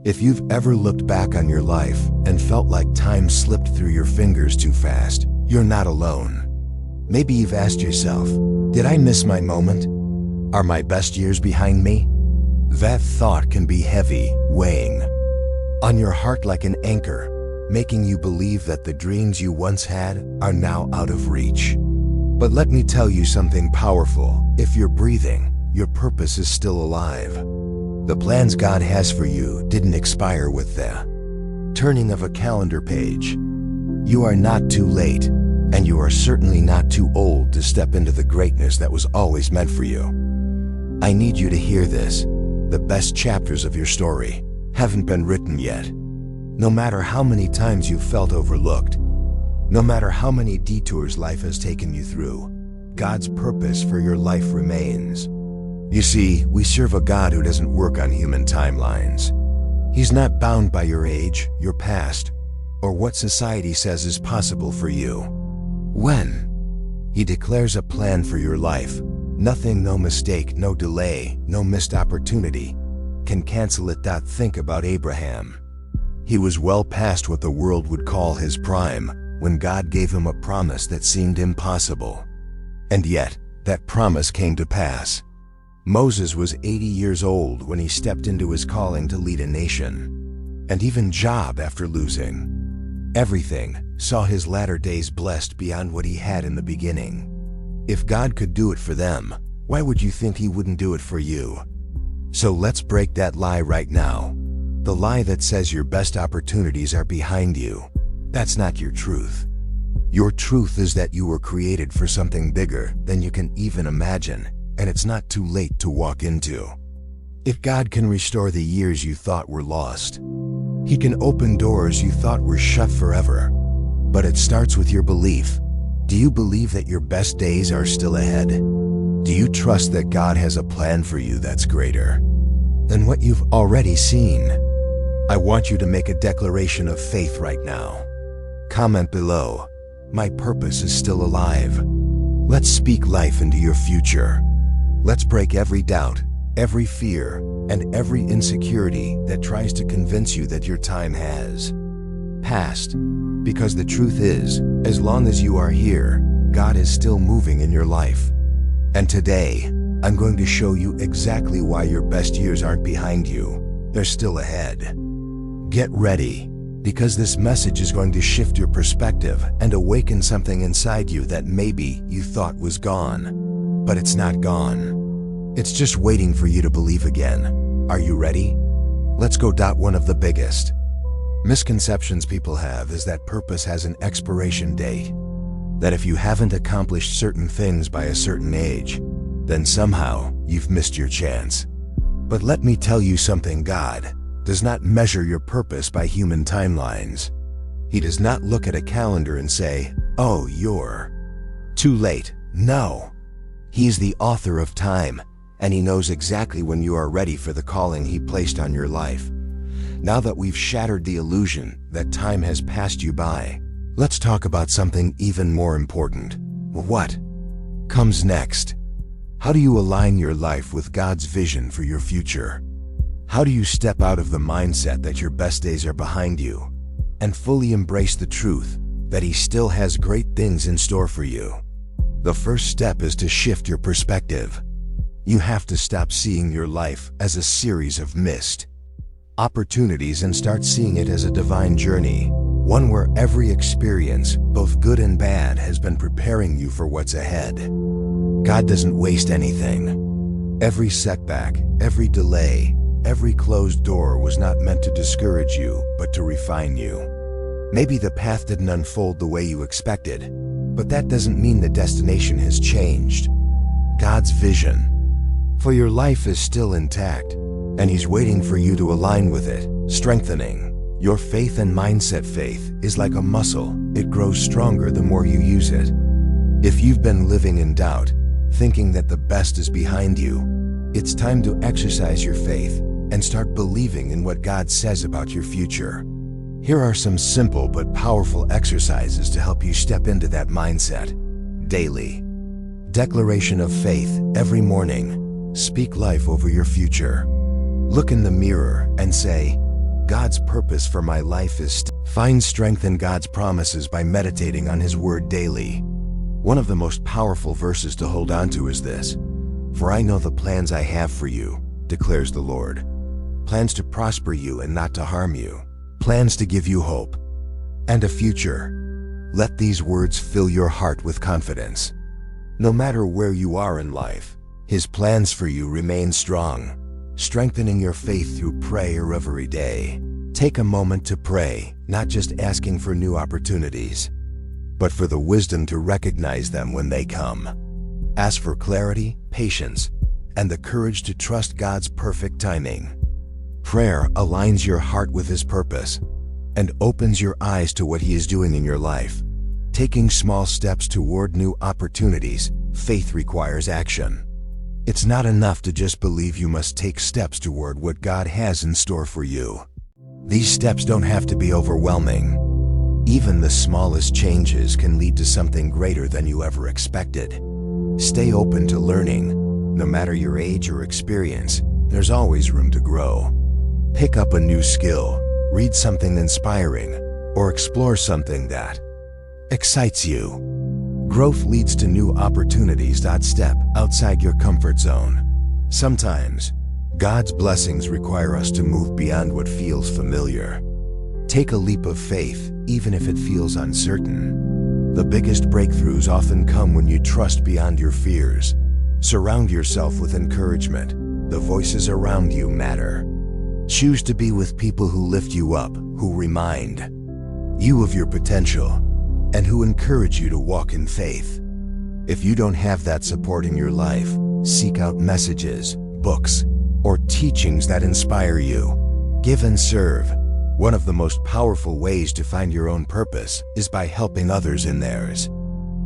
If you've ever looked back on your life and felt like time slipped through your fingers too fast, you're not alone. Maybe you've asked yourself, did I miss my moment? Are my best years behind me? That thought can be heavy, weighing on your heart like an anchor, making you believe that the dreams you once had are now out of reach. But let me tell you something powerful. If you're breathing, your purpose is still alive. The plans God has for you didn't expire with the turning of a calendar page. You are not too late, and you are certainly not too old to step into the greatness that was always meant for you. I need you to hear this. The best chapters of your story haven't been written yet. No matter how many times you've felt overlooked, no matter how many detours life has taken you through, God's purpose for your life remains. You see, we serve a God who doesn't work on human timelines. He's not bound by your age, your past, or what society says is possible for you. When He declares a plan for your life, nothing, no mistake, no delay, no missed opportunity can cancel it. Think about Abraham. He was well past what the world would call his prime when God gave him a promise that seemed impossible. And yet, that promise came to pass. Moses was 80 years old when he stepped into his calling to lead a nation. And even Job, after losing everything, saw his latter days blessed beyond what he had in the beginning. If God could do it for them, why would you think He wouldn't do it for you? So let's break that lie right now. The lie that says your best opportunities are behind you. That's not your truth. Your truth is that you were created for something bigger than you can even imagine, and it's not too late to walk into. If God can restore the years you thought were lost, He can open doors you thought were shut forever. But it starts with your belief. Do you believe that your best days are still ahead? Do you trust that God has a plan for you that's greater than what you've already seen? I want you to make a declaration of faith right now. Comment below, "My purpose is still alive." Let's speak life into your future. Let's break every doubt, every fear, and every insecurity that tries to convince you that your time has passed. Because the truth is, as long as you are here, God is still moving in your life. And today, I'm going to show you exactly why your best years aren't behind you. They're still ahead. Get ready, because this message is going to shift your perspective and awaken something inside you that maybe you thought was gone. But it's not gone. It's just waiting for you to believe again. Are you ready? Let's go. One of the biggest misconceptions people have is that purpose has an expiration date. That if you haven't accomplished certain things by a certain age, then somehow you've missed your chance. But let me tell you something. God does not measure your purpose by human timelines. He does not look at a calendar and say, "Oh, you're too late." No. He's the author of time, and He knows exactly when you are ready for the calling He placed on your life. Now that we've shattered the illusion that time has passed you by, let's talk about something even more important. What comes next? How do you align your life with God's vision for your future? How do you step out of the mindset that your best days are behind you and fully embrace the truth that He still has great things in store for you? The first step is to shift your perspective. You have to stop seeing your life as a series of missed opportunities and start seeing it as a divine journey, one where every experience, both good and bad, has been preparing you for what's ahead. God doesn't waste anything. Every setback, every delay, every closed door was not meant to discourage you, but to refine you. Maybe the path didn't unfold the way you expected, but that doesn't mean the destination has changed. God's vision for your life is still intact, and He's waiting for you to align with it, strengthening your faith and mindset. Faith is like a muscle. It grows stronger the more you use it. If you've been living in doubt, thinking that the best is behind you, it's time to exercise your faith and start believing in what God says about your future. Here are some simple but powerful exercises to help you step into that mindset. Daily declaration of faith. Every morning, speak life over your future. Look in the mirror and say, God's purpose for my life is find strength in God's promises by meditating on His Word daily. One of the most powerful verses to hold on to is this: "For I know the plans I have for you, declares the Lord. Plans to prosper you and not to harm you. Plans to give you hope and a future." Let these words fill your heart with confidence. No matter where you are in life, His plans for you remain strong, strengthening your faith through prayer every day. Take a moment to pray, not just asking for new opportunities, but for the wisdom to recognize them when they come. Ask for clarity, patience, and the courage to trust God's perfect timing. Prayer aligns your heart with His purpose and opens your eyes to what He is doing in your life. Taking small steps toward new opportunities, faith requires action. It's not enough to just believe. You must take steps toward what God has in store for you. These steps don't have to be overwhelming. Even the smallest changes can lead to something greater than you ever expected. Stay open to learning. No matter your age or experience, there's always room to grow. Pick up a new skill, read something inspiring, or explore something that excites you. Growth leads to new opportunities. Step outside your comfort zone. Sometimes, God's blessings require us to move beyond what feels familiar. Take a leap of faith, even if it feels uncertain. The biggest breakthroughs often come when you trust beyond your fears. Surround yourself with encouragement. The voices around you matter. Choose to be with people who lift you up, who remind you of your potential, and who encourage you to walk in faith. If you don't have that support in your life, seek out messages, books, or teachings that inspire you. Give and serve. One of the most powerful ways to find your own purpose is by helping others in theirs.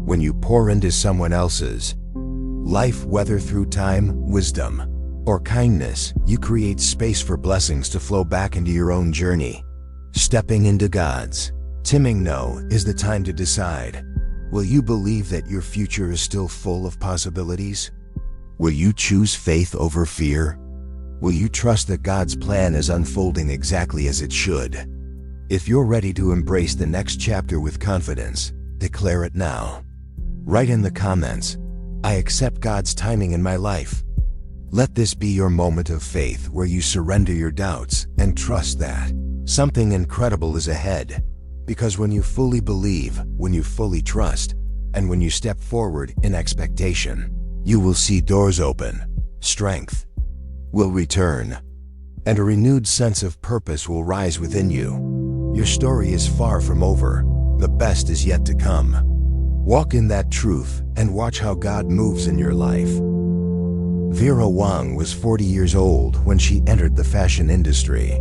When you pour into someone else's life, whether through time, wisdom, or kindness, you create space for blessings to flow back into your own journey. Stepping into God's timing now is the time to decide. Will you believe that your future is still full of possibilities? Will you choose faith over fear? Will you trust that God's plan is unfolding exactly as it should? If you're ready to embrace the next chapter with confidence, declare it now. Write in the comments, "I accept God's timing in my life." Let this be your moment of faith where you surrender your doubts and trust that something incredible is ahead. Because when you fully believe, when you fully trust, and when you step forward in expectation, you will see doors open, strength will return, and a renewed sense of purpose will rise within you. Your story is far from over. The best is yet to come. Walk in that truth and watch how God moves in your life. Vera Wang was 40 years old when she entered the fashion industry.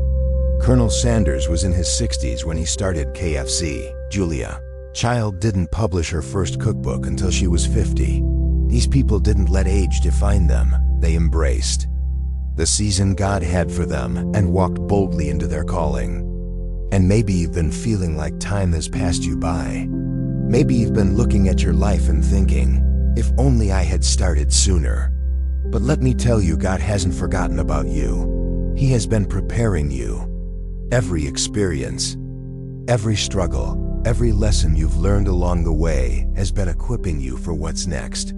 Colonel Sanders was in his 60s when he started KFC. Julia Child didn't publish her first cookbook until she was 50. These people didn't let age define them. They embraced the season God had for them and walked boldly into their calling. And maybe you've been feeling like time has passed you by. Maybe you've been looking at your life and thinking, if only I had started sooner. But let me tell you, God hasn't forgotten about you. He has been preparing you. Every experience, every struggle, every lesson you've learned along the way has been equipping you for what's next.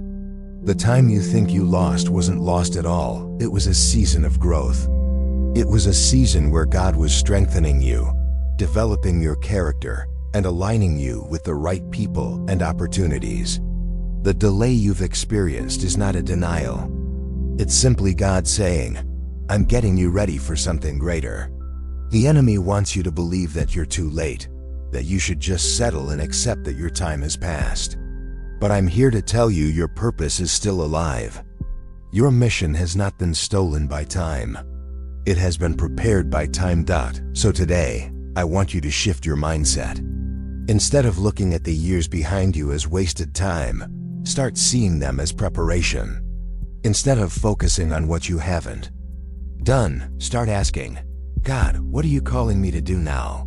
The time you think you lost wasn't lost at all. It was a season of growth. It was a season where God was strengthening you, developing your character, and aligning you with the right people and opportunities. The delay you've experienced is not a denial. It's simply God saying, "I'm getting you ready for something greater." The enemy wants you to believe that you're too late, that you should just settle and accept that your time has passed. But I'm here to tell you your purpose is still alive. Your mission has not been stolen by time. It has been prepared by time. So today, I want you to shift your mindset. Instead of looking at the years behind you as wasted time, start seeing them as preparation. Instead of focusing on what you haven't done, start asking, "God, what are you calling me to do now?"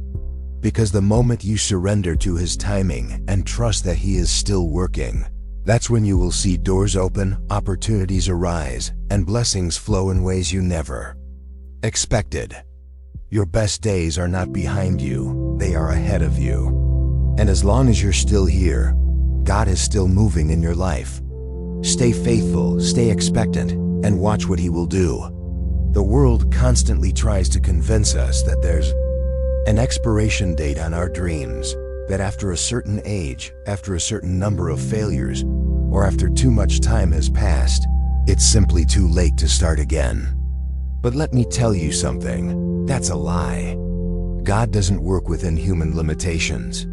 Because the moment you surrender to His timing and trust that He is still working, that's when you will see doors open, opportunities arise, and blessings flow in ways you never expected. Your best days are not behind you, they are ahead of you. And as long as you're still here, God is still moving in your life. Stay faithful, stay expectant, and watch what He will do. The world constantly tries to convince us that there's an expiration date on our dreams, that after a certain age, after a certain number of failures, or after too much time has passed, it's simply too late to start again. But let me tell you something, that's a lie. God doesn't work within human limitations.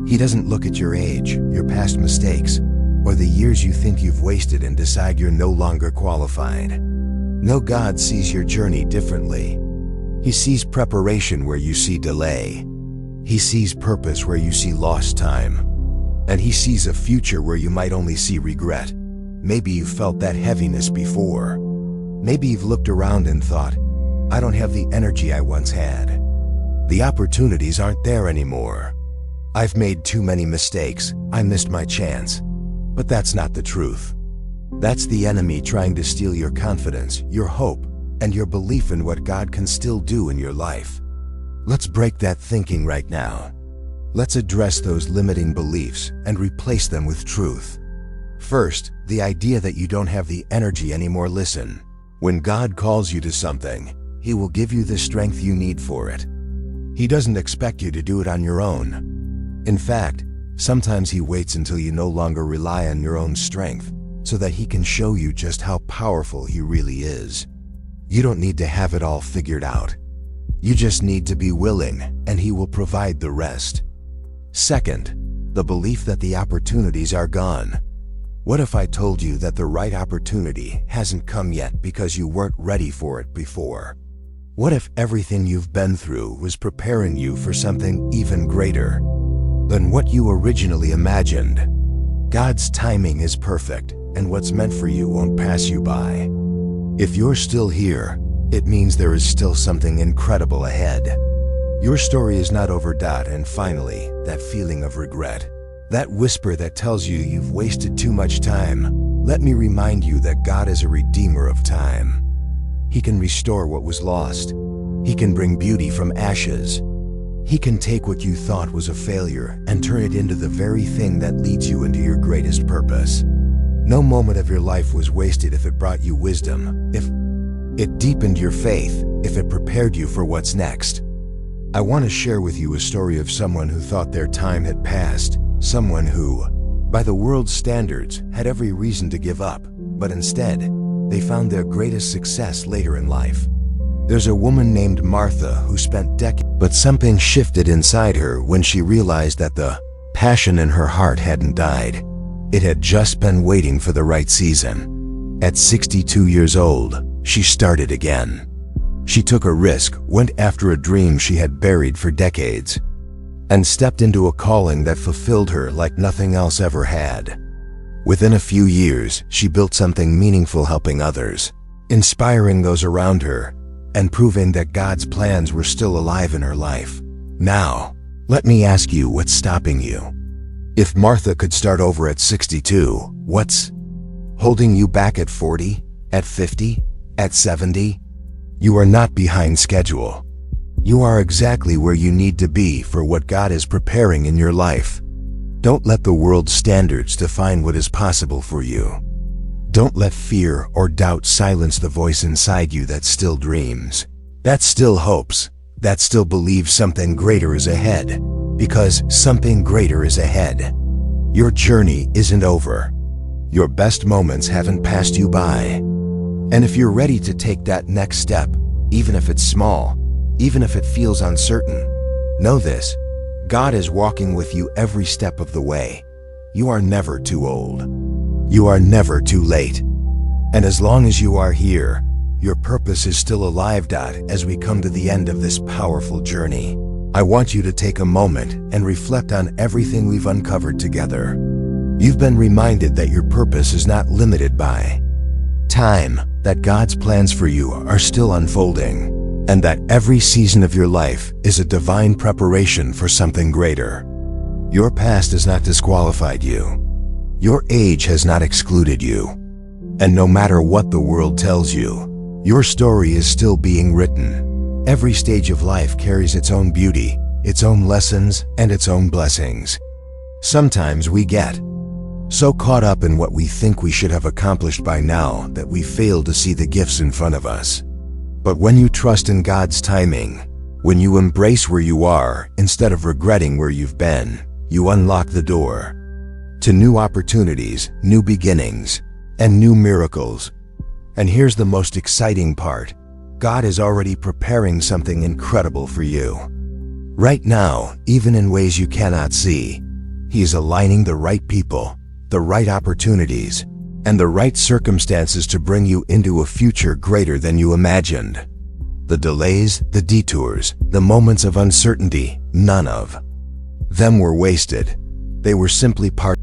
He doesn't look at your age, your past mistakes, or the years you think you've wasted and decide you're no longer qualified. No, God sees your journey differently. He sees preparation where you see delay. He sees purpose where you see lost time. And He sees a future where you might only see regret. Maybe you've felt that heaviness before. Maybe you've looked around and thought, I don't have the energy I once had. The opportunities aren't there anymore. I've made too many mistakes, I missed my chance. But that's not the truth. That's the enemy trying to steal your confidence, your hope, and your belief in what God can still do in your life. Let's break that thinking right now. Let's address those limiting beliefs and replace them with truth. First, the idea that you don't have the energy anymore. Listen, when God calls you to something, He will give you the strength you need for it. He doesn't expect you to do it on your own. In fact, sometimes He waits until you no longer rely on your own strength, so that He can show you just how powerful He really is. You don't need to have it all figured out. You just need to be willing, and He will provide the rest. Second, the belief that the opportunities are gone. What if I told you that the right opportunity hasn't come yet because you weren't ready for it before? What if everything you've been through was preparing you for something even greater than what you originally imagined? God's timing is perfect, and what's meant for you won't pass you by. If you're still here, it means there is still something incredible ahead. Your story is not over. And finally, that feeling of regret, that whisper that tells you you've wasted too much time, let me remind you that God is a redeemer of time. He can restore what was lost. He can bring beauty from ashes. He can take what you thought was a failure and turn it into the very thing that leads you into your greatest purpose. No moment of your life was wasted if it brought you wisdom, if it deepened your faith, if it prepared you for what's next. I want to share with you a story of someone who thought their time had passed, someone who, by the world's standards, had every reason to give up, but instead, they found their greatest success later in life. There's a woman named Martha who spent decades, but something shifted inside her when she realized that the passion in her heart hadn't died. It had just been waiting for the right season. At 62 years old, she started again. She took a risk, went after a dream she had buried for decades, and stepped into a calling that fulfilled her like nothing else ever had. Within a few years, she built something meaningful, helping others, inspiring those around her, and proving that God's plans were still alive in her life. Now, let me ask you, what's stopping you? If Martha could start over at 62, what's holding you back at 40, at 50, at 70? You are not behind schedule. You are exactly where you need to be for what God is preparing in your life. Don't let the world's standards define what is possible for you. Don't let fear or doubt silence the voice inside you that still dreams, that still hopes, that still believes something greater is ahead, because something greater is ahead. Your journey isn't over. Your best moments haven't passed you by. And if you're ready to take that next step, even if it's small, even if it feels uncertain, know this: God is walking with you every step of the way. You are never too old. You are never too late. And as long as you are here, your purpose is still alive. As we come to the end of this powerful journey, I want you to take a moment and reflect on everything we've uncovered together. You've been reminded that your purpose is not limited by time, that God's plans for you are still unfolding, and that every season of your life is a divine preparation for something greater. Your past has not disqualified you. Your age has not excluded you. And no matter what the world tells you, your story is still being written. Every stage of life carries its own beauty, its own lessons, and its own blessings. Sometimes we get so caught up in what we think we should have accomplished by now that we fail to see the gifts in front of us. But when you trust in God's timing, when you embrace where you are instead of regretting where you've been, you unlock the door to new opportunities, new beginnings, and new miracles. And here's the most exciting part. God is already preparing something incredible for you. Right now, even in ways you cannot see, He is aligning the right people, the right opportunities, and the right circumstances to bring you into a future greater than you imagined. The delays, the detours, the moments of uncertainty, none of them were wasted. They were simply part